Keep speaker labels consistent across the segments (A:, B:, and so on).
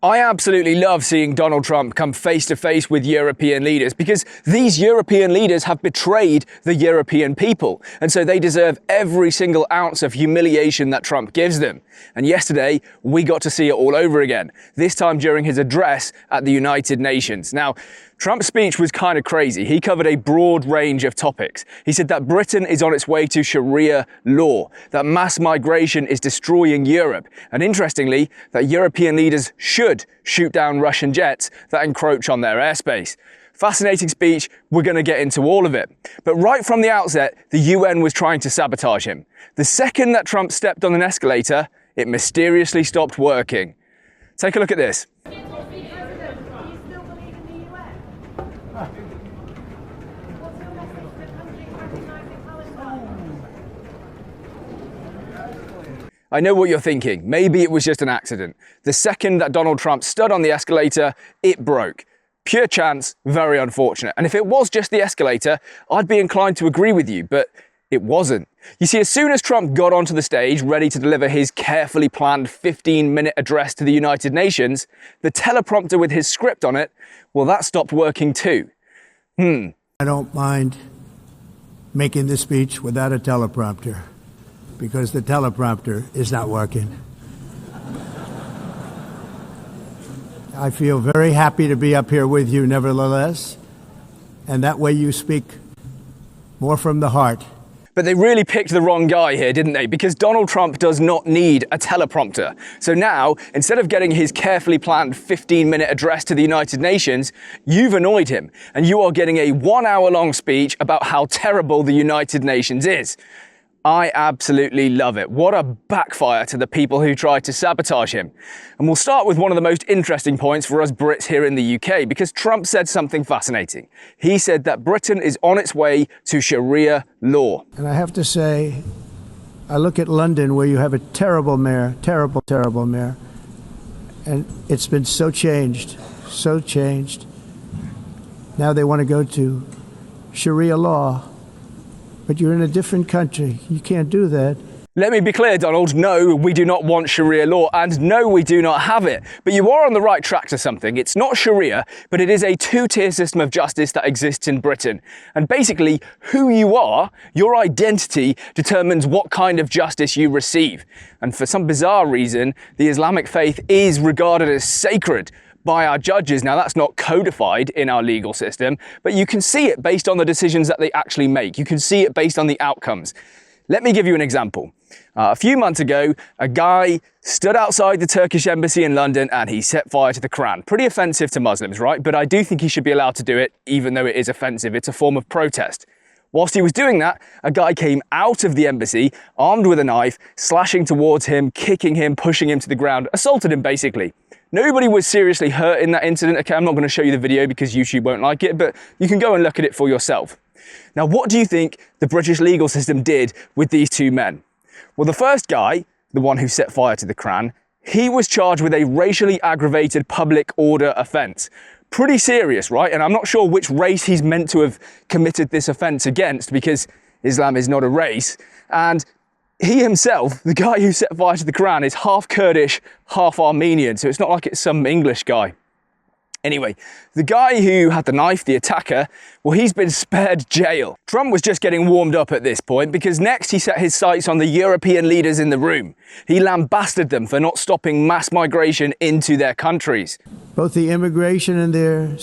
A: I absolutely love seeing Donald Trump come face to face with European leaders because these European leaders have betrayed the European people. And so they deserve every single ounce of humiliation that Trump gives them. And yesterday, we got to see it all over again, this time during his address at the United Nations. Now, Trump's speech was kind of crazy. He covered a broad range of topics. He said that Britain is on its way to Sharia law, that mass migration is destroying Europe, and interestingly, that European leaders should shoot down Russian jets that encroach on their airspace. Fascinating speech, we're going to get into all of it. But right from the outset, the UN was trying to sabotage him. The second that Trump stepped on an escalator, it mysteriously stopped working. Take a look at this. I know what you're thinking. Maybe it was just an accident. The second that Donald Trump stood on the escalator, it broke. Pure chance, very unfortunate. And if it was just the escalator, I'd be inclined to agree with you, but it wasn't. You see, as soon as Trump got onto the stage, ready to deliver his carefully planned 15-minute address to the United Nations, the teleprompter with his script on it, well, that stopped working too.
B: I don't mind making the speech without a teleprompter, because the teleprompter is not working. I feel very happy to be up here with you nevertheless, and that way you speak more from the heart.
A: But they really picked the wrong guy here, didn't they? Because Donald Trump does not need a teleprompter. So now, instead of getting his carefully planned 15-minute address to the United Nations, you've annoyed him, and you are getting a 1-hour-long speech about how terrible the United Nations is. I absolutely love it. What a backfire to the people who tried to sabotage him. And we'll start with one of the most interesting points for us Brits here in the UK, because Trump said something fascinating. He said that Britain is on its way to Sharia law.
B: And I have to say, I look at London, where you have a terrible mayor, terrible mayor, and it's been so changed. Now they want to go to Sharia law. But you're in a different country. You can't do that.
A: Let me be clear, Donald. No, we do not want Sharia law, and no, we do not have it. But you are on the right track to something. It's not Sharia, but it is a two-tier system of justice that exists in Britain. And basically, who you are, your identity, determines what kind of justice you receive. And for some bizarre reason, the Islamic faith is regarded as sacred by our judges. Now, that's not codified in our legal system, but you can see it based on the decisions that they actually make. You can see it based on the outcomes. Let me give you an example. A few months ago, a guy stood outside the Turkish embassy in London and he set fire to the Quran. Pretty offensive to Muslims, right? But I do think he should be allowed to do it, even though it is offensive. It's a form of protest. Whilst he was doing that, a guy came out of the embassy, armed with a knife, slashing towards him, kicking him, pushing him to the ground, assaulted him basically. Nobody was seriously hurt in that incident. Okay, I'm not going to show you the video because YouTube won't like it, but you can go and look at it for yourself. Now, what do you think the British legal system did with these two men? Well, the first guy, the one who set fire to the Quran, he was charged with a racially aggravated public order offence. Pretty serious, right? And I'm not sure which race he's meant to have committed this offence against, because Islam is not a race. And he himself, the guy who set fire to the Quran, is half Kurdish, half Armenian, so it's not like it's some English guy. Anyway, the guy who had the knife, the attacker, well, he's been spared jail. Trump was just getting warmed up at this point, because next he set his sights on the European leaders in the room. He lambasted them for not stopping mass migration into their countries.
B: Both the immigration and their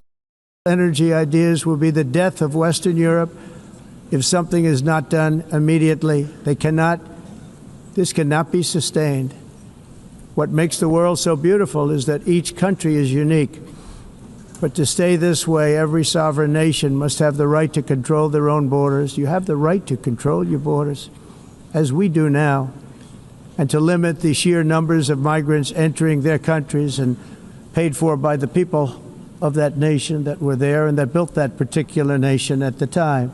B: energy ideas will be the death of Western Europe if something is not done immediately. This cannot be sustained. What makes the world so beautiful is that each country is unique. But to stay this way, every sovereign nation must have the right to control their own borders. You have the right to control your borders, as we do now, and to limit the sheer numbers of migrants entering their countries and paid for by the people of that nation that were there and that built that particular nation at the time.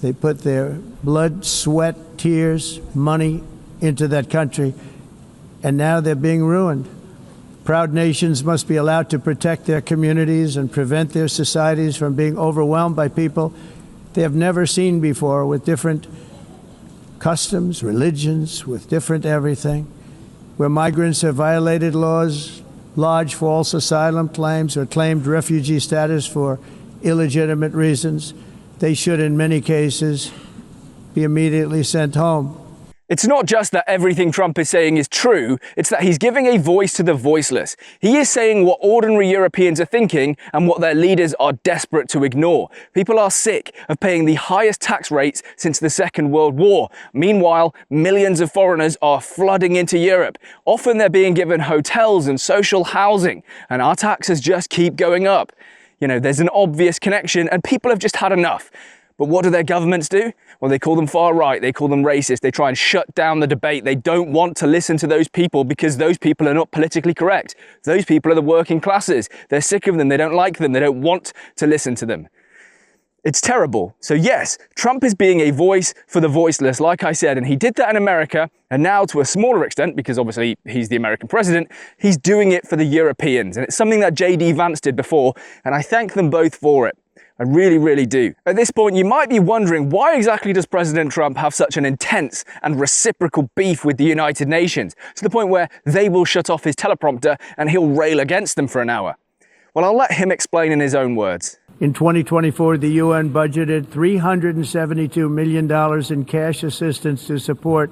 B: They put their blood, sweat, tears, money into that country, and now they're being ruined. Proud nations must be allowed to protect their communities and prevent their societies from being overwhelmed by people they have never seen before, with different customs, religions, with different everything. Where migrants have violated laws lodge false asylum claims or claimed refugee status for illegitimate reasons, they should, in many cases, be immediately sent home.
A: It's not just that everything Trump is saying is true, it's that he's giving a voice to the voiceless. He is saying what ordinary Europeans are thinking and what their leaders are desperate to ignore. People are sick of paying the highest tax rates since the Second World War. Meanwhile, millions of foreigners are flooding into Europe. Often they're being given hotels and social housing, and our taxes just keep going up. You know, there's an obvious connection, and people have just had enough. But what do their governments do? Well, they call them far right, they call them racist, they try and shut down the debate. They don't want to listen to those people because those people are not politically correct. Those people are the working classes. They're sick of them, they don't like them, they don't want to listen to them. It's terrible. So yes, Trump is being a voice for the voiceless, like I said, and he did that in America, and now to a smaller extent, because obviously he's the American president, he's doing it for the Europeans. And it's something that J.D. Vance did before, and I thank them both for it. I really, really do. At this point, you might be wondering, why exactly does President Trump have such an intense and reciprocal beef with the United Nations, to the point where they will shut off his teleprompter and he'll rail against them for an hour? Well, I'll let him explain in his own words.
B: In 2024, the UN budgeted $372 million in cash assistance to support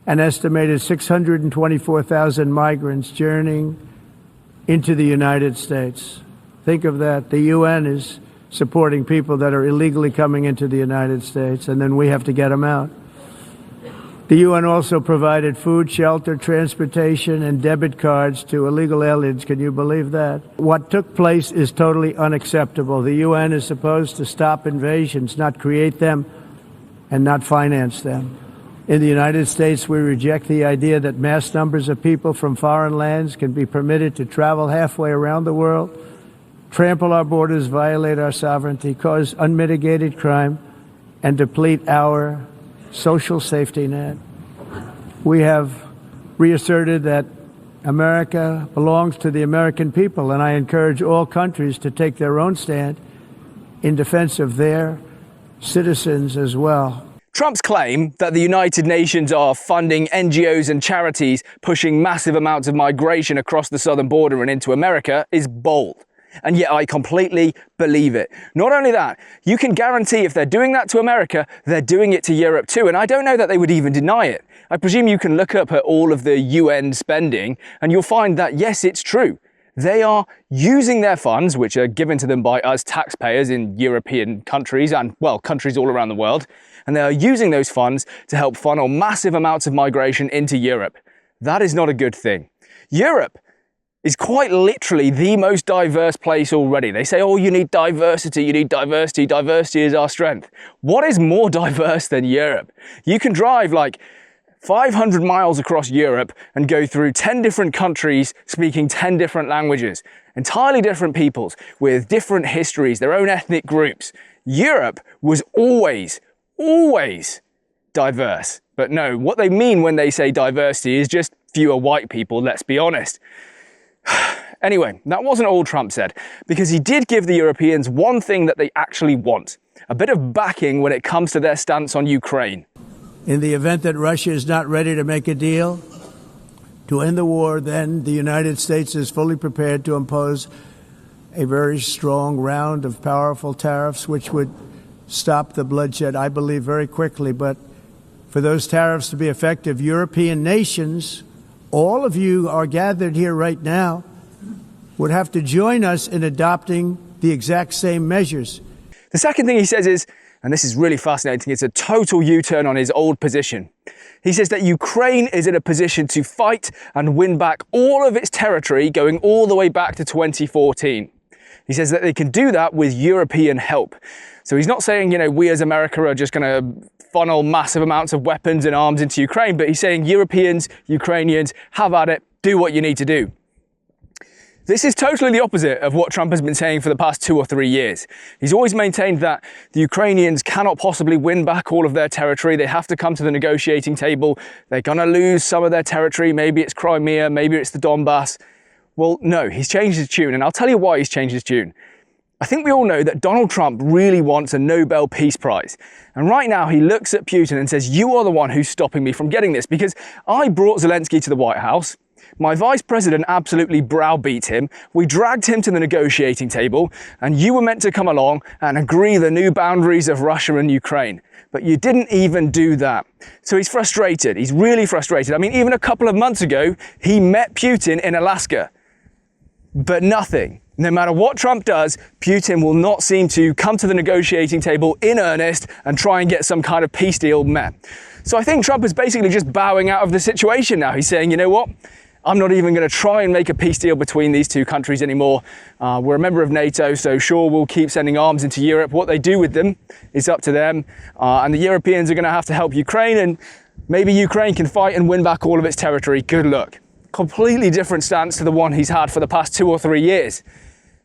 B: an estimated 624,000 migrants journeying into the United States. Think of that. The UN is supporting people that are illegally coming into the United States, and then we have to get them out. The UN also provided food, shelter, transportation, and debit cards to illegal aliens. Can you believe that? What took place is totally unacceptable. The UN is supposed to stop invasions, not create them, and not finance them. In the United States, we reject the idea that mass numbers of people from foreign lands can be permitted to travel halfway around the world, trample our borders, violate our sovereignty, cause unmitigated crime, and deplete our social safety net. We have reasserted that America belongs to the American people, and I encourage all countries to take their own stand in defense of their citizens as well.
A: Trump's claim that the United Nations are funding NGOs and charities pushing massive amounts of migration across the southern border and into America is bold. And yet I completely believe it. Not only that, you can guarantee if they're doing that to America, they're doing it to Europe too. And I don't know that they would even deny it. I presume you can look up at all of the UN spending and you'll find that yes, it's true. They are using their funds, which are given to them by us taxpayers in European countries and, well, countries all around the world. And they are using those funds to help funnel massive amounts of migration into Europe. That is not a good thing. Europe is quite literally the most diverse place already. They say, oh, you need diversity, diversity is our strength. What is more diverse than Europe? You can drive like 500 miles across Europe and go through 10 different countries speaking 10 different languages, entirely different peoples with different histories, their own ethnic groups. Europe was always diverse. But no, what they mean when they say diversity is just fewer white people, let's be honest. Anyway, that wasn't all Trump said, because he did give the Europeans one thing that they actually want, a bit of backing when it comes to their stance on Ukraine.
B: In the event that Russia is not ready to make a deal to end the war, then the United States is fully prepared to impose a very strong round of powerful tariffs, which would stop the bloodshed, I believe, very quickly. But for those tariffs to be effective, European nations, all of you are gathered here right now, would have to join us in adopting the exact same measures.
A: The second thing he says is, and this is really fascinating, it's a total U-turn on his old position. He says that Ukraine is in a position to fight and win back all of its territory going all the way back to 2014. He says that they can do that with European help. So he's not saying, we as America are just going to funnel massive amounts of weapons and arms into Ukraine, but he's saying Europeans, Ukrainians, have at it, do what you need to do. This is totally the opposite of what Trump has been saying for the past 2 or 3 years. He's always maintained that the Ukrainians cannot possibly win back all of their territory. They have to come to the negotiating table. They're going to lose some of their territory. Maybe it's Crimea, maybe it's the Donbass. Well, no, he's changed his tune, and I'll tell you why he's changed his tune. I think we all know that Donald Trump really wants a Nobel Peace Prize. And right now he looks at Putin and says, you are the one who's stopping me from getting this, because I brought Zelensky to the White House. My vice president absolutely browbeat him. We dragged him to the negotiating table, and you were meant to come along and agree the new boundaries of Russia and Ukraine. But you didn't even do that. So he's frustrated. He's really frustrated. I mean, even a couple of months ago, he met Putin in Alaska. But nothing. No matter what Trump does, Putin will not seem to come to the negotiating table in earnest and try and get some kind of peace deal met. So I think Trump is basically just bowing out of the situation now. He's saying, you know what? I'm not even going to try and make a peace deal between these two countries anymore. We're a member of NATO, so sure, we'll keep sending arms into Europe. What they do with them is up to them. And the Europeans are going to have to help Ukraine, and maybe Ukraine can fight and win back all of its territory. Good luck. Completely different stance to the one he's had for the past 2 or 3 years.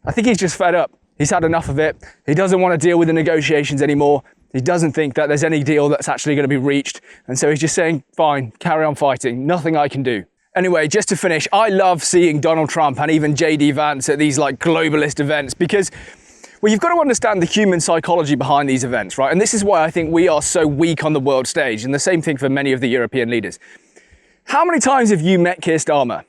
A: I think he's just fed up. He's had enough of it. He doesn't want to deal with the negotiations anymore. He doesn't think that there's any deal that's actually going to be reached. And so he's just saying, fine, carry on fighting. Nothing I can do. Anyway, just to finish, I love seeing Donald Trump and even JD Vance at these like globalist events because, well, you've got to understand the human psychology behind these events, right? And this is why I think we are so weak on the world stage. And the same thing for many of the European leaders. How many times have you met Keir Starmer?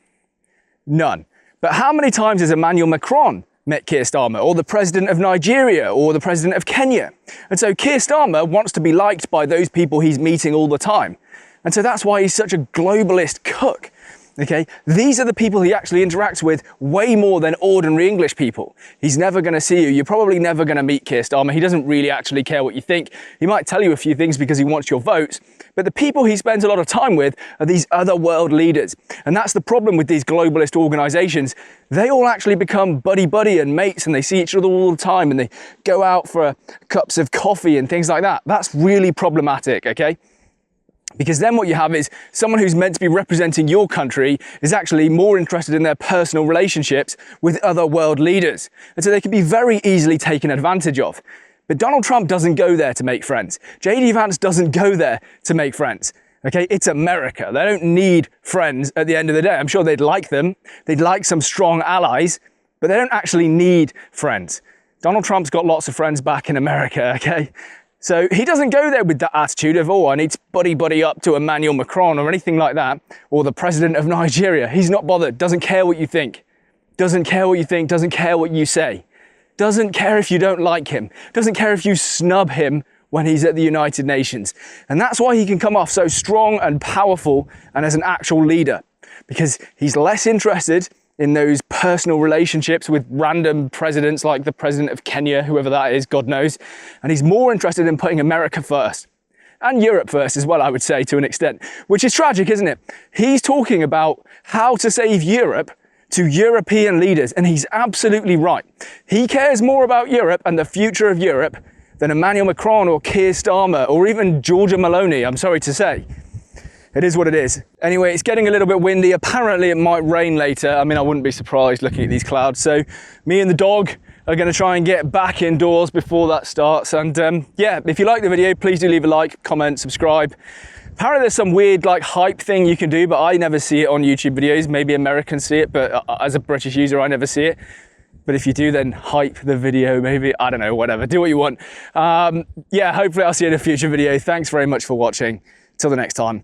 A: None. But how many times has Emmanuel Macron met Keir Starmer, or the president of Nigeria, or the president of Kenya? And so Keir Starmer wants to be liked by those people he's meeting all the time. And so that's why he's such a globalist cook. Okay, these are the people he actually interacts with way more than ordinary English people. He's never going to see you. You're probably never going to meet Keir Starmer. He doesn't really actually care what you think. He might tell you a few things because he wants your votes. But the people he spends a lot of time with are these other world leaders. And that's the problem with these globalist organizations. They all actually become buddy-buddy and mates, and they see each other all the time, and they go out for cups of coffee and things like that. That's really problematic, okay? Because then what you have is someone who's meant to be representing your country is actually more interested in their personal relationships with other world leaders. And so they can be very easily taken advantage of. But Donald Trump doesn't go there to make friends. JD Vance doesn't go there to make friends. Okay, it's America. They don't need friends at the end of the day. I'm sure they'd like them. They'd like some strong allies, but they don't actually need friends. Donald Trump's got lots of friends back in America, okay? So he doesn't go there with that attitude of, oh, I need to buddy up to Emmanuel Macron or anything like that, or the president of Nigeria. He's not bothered, doesn't care what you think, doesn't care what you think, doesn't care what you say, doesn't care if you don't like him, doesn't care if you snub him when he's at the United Nations. And that's why he can come off so strong and powerful and as an actual leader, because he's less interested in those personal relationships with random presidents like the president of Kenya, whoever that is, God knows. And he's more interested in putting America first. And Europe first as well, I would say, to an extent. Which is tragic, isn't it? He's talking about how to save Europe to European leaders, and he's absolutely right. He cares more about Europe and the future of Europe than Emmanuel Macron or Keir Starmer or even Giorgia Meloni, I'm sorry to say. It is what it is. Anyway, it's getting a little bit windy. Apparently it might rain later. I mean, I wouldn't be surprised looking at these clouds. So me and the dog are going to try and get back indoors before that starts. And yeah, if you like the video, please do leave a like, comment, subscribe. Apparently there's some weird like hype thing you can do, but I never see it on YouTube videos. Maybe Americans see it, but as a British user, I never see it. But if you do, then hype the video, maybe, I don't know, whatever, do what you want. Yeah, hopefully I'll see you in a future video. Thanks very much for watching. Till the next time.